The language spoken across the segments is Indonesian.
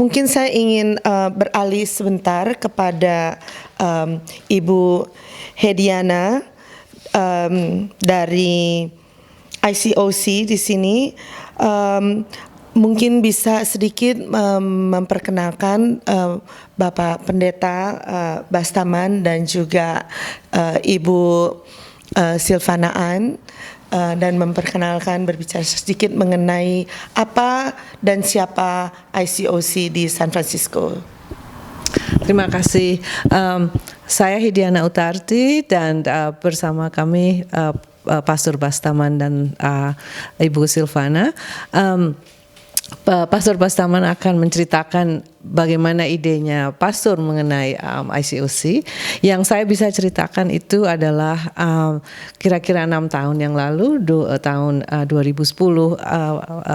Mungkin saya ingin beralih sebentar kepada Ibu Hediana dari ICOC di sini. Mungkin bisa sedikit memperkenalkan Bapak Pendeta Bastaman dan juga Ibu Silvana An, dan memperkenalkan, berbicara sedikit mengenai apa dan siapa ICOC di San Francisco. Terima kasih. Saya Hidiana Utarti dan bersama kami Pastor Bastaman dan Ibu Silvana. Pastor Bastaman akan menceritakan bagaimana idenya Pastor mengenai ICOC. Yang saya bisa ceritakan itu adalah kira-kira 6 tahun yang lalu, tahun 2010,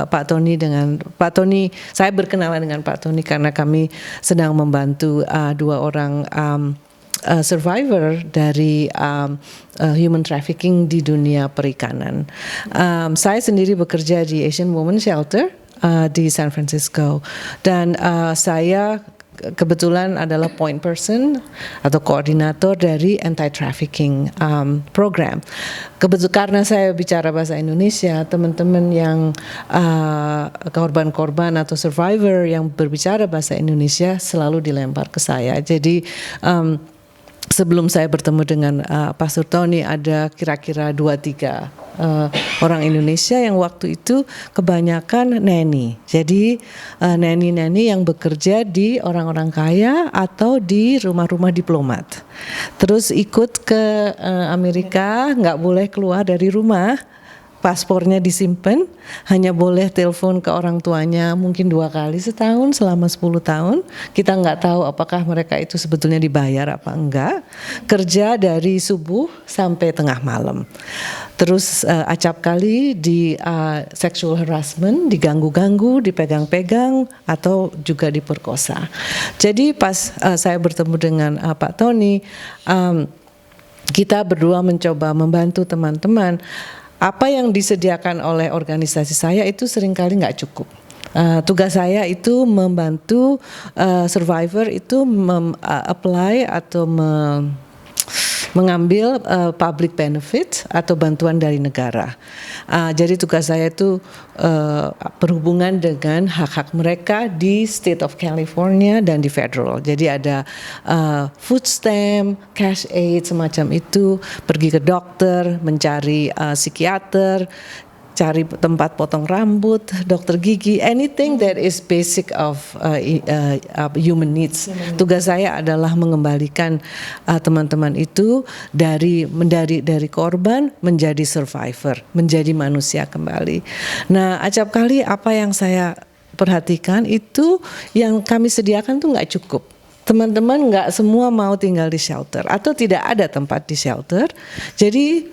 Pak Tony, saya berkenalan dengan Pak Tony karena kami sedang membantu 2 orang survivor dari human trafficking di dunia perikanan. Saya sendiri bekerja di Asian Women Shelter di San Francisco, dan saya kebetulan adalah point person atau koordinator dari anti-trafficking program. Karena saya bicara bahasa Indonesia, teman-teman yang korban-korban atau survivor yang berbicara bahasa Indonesia selalu dilempar ke saya. Jadi sebelum saya bertemu dengan Pastor Tony, ada kira-kira 2-3 orang Indonesia yang waktu itu kebanyakan neni. Jadi neni-neni yang bekerja di orang-orang kaya atau di rumah-rumah diplomat. Terus ikut ke Amerika, nggak boleh keluar dari rumah. Paspornya disimpan, hanya boleh telepon ke orang tuanya mungkin 2 kali setahun selama 10 tahun. Kita nggak tahu apakah mereka itu sebetulnya dibayar apa enggak. Kerja dari subuh sampai tengah malam. Terus acap kali di sexual harassment, diganggu-ganggu, dipegang-pegang, atau juga diperkosa. Jadi pas saya bertemu dengan Pak Tony, kita berdua mencoba membantu teman-teman. Apa yang disediakan oleh organisasi saya itu seringkali nggak cukup. Tugas saya itu membantu survivor itu apply atau mengambil public benefit atau bantuan dari negara. Jadi tugas saya itu berhubungan dengan hak-hak mereka di State of California dan di federal. Jadi ada food stamp, cash aid semacam itu, pergi ke dokter, mencari psikiater, cari tempat potong rambut, dokter gigi, anything that is basic of human needs. Tugas saya adalah mengembalikan teman-teman itu dari korban menjadi survivor, menjadi manusia kembali. Nah, acap kali apa yang saya perhatikan itu yang kami sediakan tuh nggak cukup. Teman-teman nggak semua mau tinggal di shelter atau tidak ada tempat di shelter. Jadi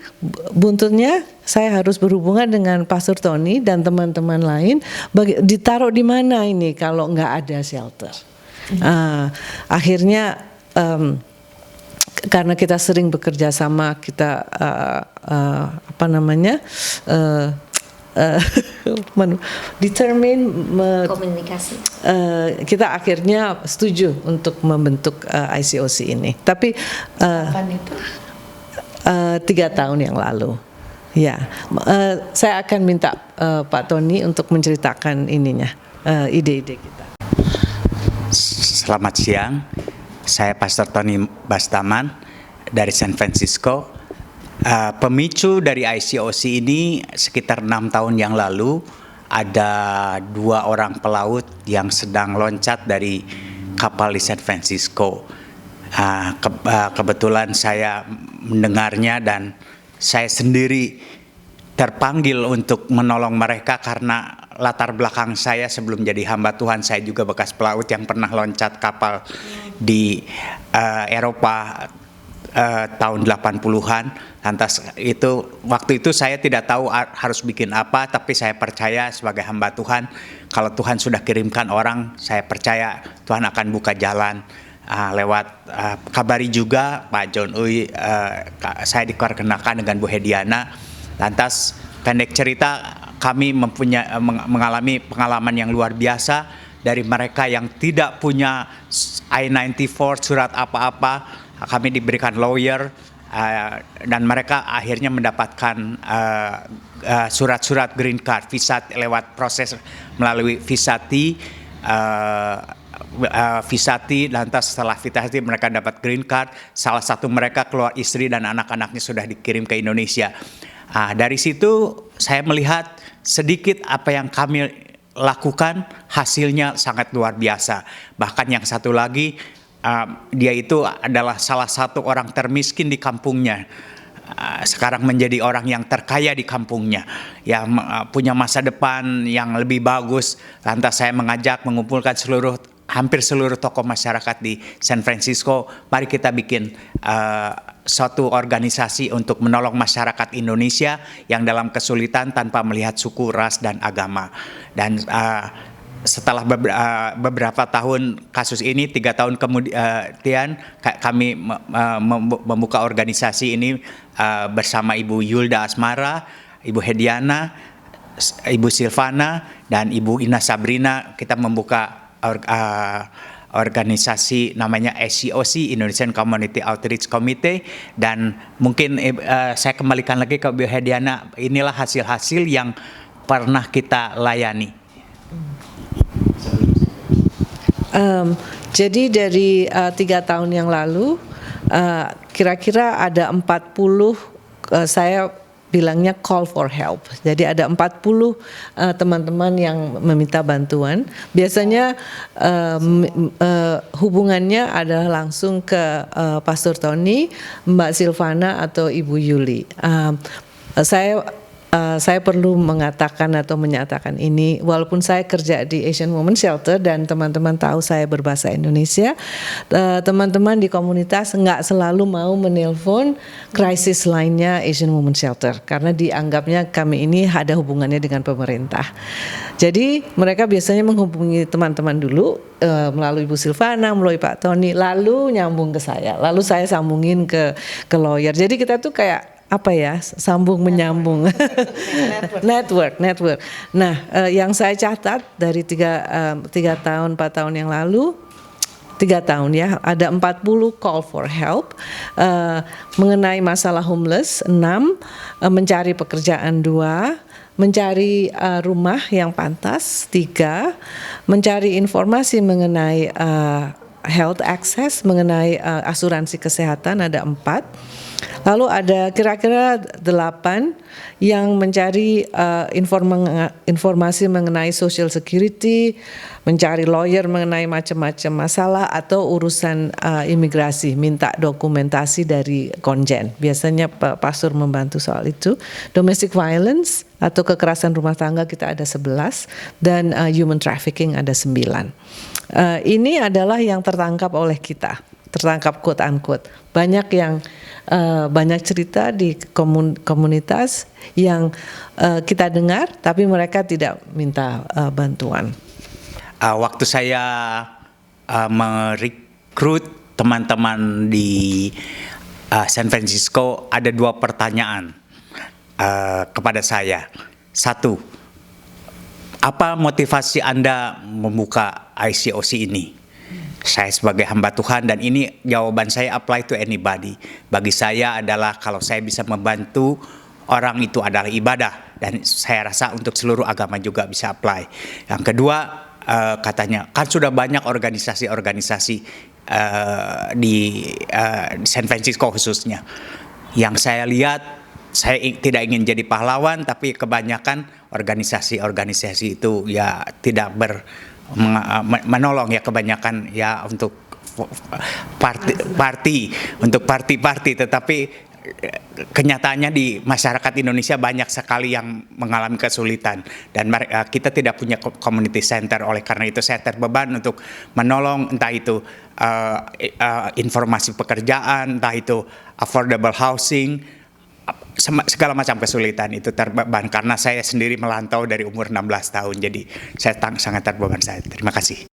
buntutnya saya harus berhubungan dengan Pastor Tony dan teman-teman lain. Ditaruh di mana ini kalau nggak ada shelter? Akhirnya karena kita sering bekerja sama, kita komunikasi. Kita akhirnya setuju untuk membentuk ICOC ini. Tapi Kapan itu? 3 tahun yang lalu. Ya, saya akan minta Pak Tony untuk menceritakan ide-ide kita. Selamat siang, saya Pastor Tony Bastaman dari San Francisco. Pemicu dari ICOC ini sekitar 6 tahun yang lalu, ada 2 orang pelaut yang sedang loncat dari kapal di San Francisco. Kebetulan saya mendengarnya dan saya sendiri terpanggil untuk menolong mereka karena latar belakang saya sebelum jadi hamba Tuhan, saya juga bekas pelaut yang pernah loncat kapal di Eropa tahun 80-an. Lantas waktu itu saya tidak tahu harus bikin apa, tapi saya percaya sebagai hamba Tuhan, kalau Tuhan sudah kirimkan orang, saya percaya Tuhan akan buka jalan. Lewat kabari juga Pak John Uy, saya diperkenalkan dengan Bu Hediana. Lantas pendek cerita, kami mengalami pengalaman yang luar biasa dari mereka yang tidak punya I-94 surat apa-apa, kami diberikan lawyer, dan mereka akhirnya mendapatkan surat-surat green card, visa lewat proses melalui Visati, lantas setelah Visati mereka dapat green card. Salah satu mereka keluar istri dan anak-anaknya sudah dikirim ke Indonesia. Dari situ saya melihat sedikit apa yang kami lakukan hasilnya sangat luar biasa. Bahkan yang satu lagi, dia itu adalah salah satu orang termiskin di kampungnya. Sekarang menjadi orang yang terkaya di kampungnya, yang punya masa depan yang lebih bagus. Lantas saya mengumpulkan hampir seluruh tokoh masyarakat di San Francisco. Mari kita bikin suatu organisasi untuk menolong masyarakat Indonesia yang dalam kesulitan tanpa melihat suku, ras, dan agama. Dan setelah beberapa tahun kasus ini, 3 tahun kemudian kami membuka organisasi ini bersama Ibu Yulda Asmara, Ibu Hediana, Ibu Silvana, dan Ibu Ina Sabrina. Kita membuka organisasi namanya SCOC, Indonesian Community Outreach Committee, dan mungkin saya kembalikan lagi ke Bu Hediana. Inilah hasil-hasil yang pernah kita layani. Jadi dari 3 tahun yang lalu, kira-kira ada 40, saya bilangnya call for help. Jadi ada 40 teman-teman yang meminta bantuan. Biasanya hubungannya adalah langsung ke Pastor Tony, Mbak Silvana, atau Ibu Yuli. Saya perlu mengatakan atau menyatakan ini, walaupun saya kerja di Asian Women Shelter dan teman-teman tahu saya berbahasa Indonesia, teman-teman di komunitas nggak selalu mau menelpon krisis lainnya Asian Women Shelter karena dianggapnya kami ini ada hubungannya dengan pemerintah. Jadi mereka biasanya menghubungi teman-teman dulu melalui Bu Silvana, melalui Pak Tony, lalu nyambung ke saya, lalu saya sambungin ke lawyer. Jadi kita tuh kayak sambung menyambung. network. Nah, yang saya catat dari 3 tahun 4 tahun yang lalu, 3 tahun ya, ada 40 call for help, mengenai masalah homeless 6, mencari pekerjaan 2, mencari rumah yang pantas 3, mencari informasi mengenai health access, mengenai asuransi kesehatan ada 4. Lalu ada kira-kira 8 yang mencari informasi mengenai social security, mencari lawyer mengenai macam-macam masalah atau urusan imigrasi, minta dokumentasi dari konjen. Biasanya Pak Pastor membantu soal itu. Domestic violence atau kekerasan rumah tangga kita ada 11 dan human trafficking ada 9. Ini adalah yang tertangkap oleh kita, tertangkap quote unquote. Banyak cerita di komunitas yang kita dengar, tapi mereka tidak minta bantuan. Waktu saya merekrut teman-teman di San Francisco, ada 2 pertanyaan kepada saya. 1, apa motivasi Anda membuka ICOC ini? Saya sebagai hamba Tuhan, dan ini jawaban saya apply to anybody. Bagi saya adalah kalau saya bisa membantu orang itu adalah ibadah, dan saya rasa untuk seluruh agama juga bisa apply. Yang kedua, katanya kan sudah banyak organisasi-organisasi di San Francisco khususnya. Yang saya lihat, saya tidak ingin jadi pahlawan, tapi kebanyakan organisasi-organisasi itu ya tidak menolong ya, kebanyakan ya untuk party, tetapi kenyataannya di masyarakat Indonesia banyak sekali yang mengalami kesulitan, dan kita tidak punya community center. Oleh karena itu saya terbeban untuk menolong, entah itu informasi pekerjaan, entah itu affordable housing, segala macam kesulitan itu terbeban karena saya sendiri melantau dari umur 16 tahun, jadi saya sangat terbeban. Terima kasih.